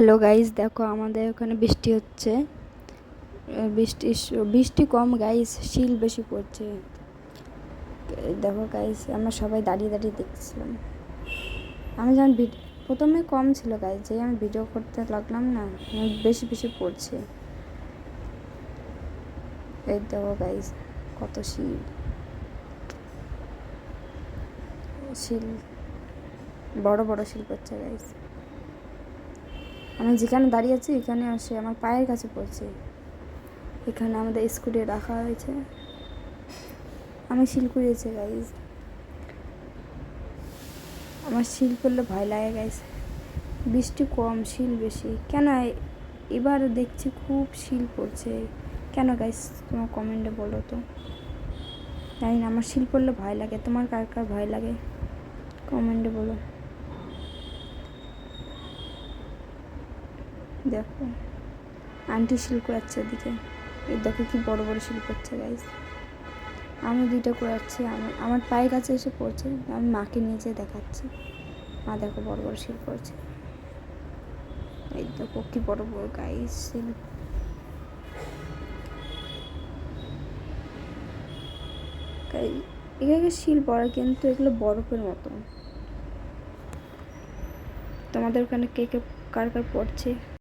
Hello guys, দেখো আমাদের ওখানে বৃষ্টি হচ্ছে। বৃষ্টি বৃষ্টি কম গাইস, শিল বেশি পড়ছে। দেখো গাইস, আমরা সবাই দাঁড়িয়ে দাঁড়িয়ে দেখছিলাম। আমি যখন প্রথমে কম ছিল গাইস, যে আমি ভিডিও করতে লাগলাম না, বেশি বেশি পড়ছে। এই দেখো গাইস, কত শিল শিল বড় বড় শিল পড়ছে গাইস। আমি যেখানে দাঁড়িয়ে আছি এখানে আসে আমার পায়ের কাছে পড়ছে। এখানে আমাদের স্কুটি রাখা হয়েছে, আমি শিল কুড়িয়েছে গাইস। আমার শিল পড়লে ভয় লাগে গাইস। বৃষ্টি কম, শিল বেশি কেন? এবার দেখছি খুব শিল পড়ছে কেন গাইস? তোমার কমেন্টে বলো তো। জানি না, আমার শিল পড়লে ভয় লাগে। তোমার কার কার ভয় লাগে কমেন্টে বলো। দেখো আন্টি শিল কুড়াচ্ছে ওদিকে। এই দেখো কি বড় বড় শিল পড়ছে গাইস। আমি দুইটা কুড়াচ্ছি, আমার পায়ের কাছে এসে পড়ছে। আমি মাকে নিয়ে যেয়ে দেখাচ্ছি। মা দেখো বড় বড় শিল পড়ছে। এই দেখো কি বড় বড় গাইস শিল। এখানে শিল পড়ে কিন্তু এগুলো বরফের মতো। তোমাদের ওখানে কে কে কার কার পড়ছে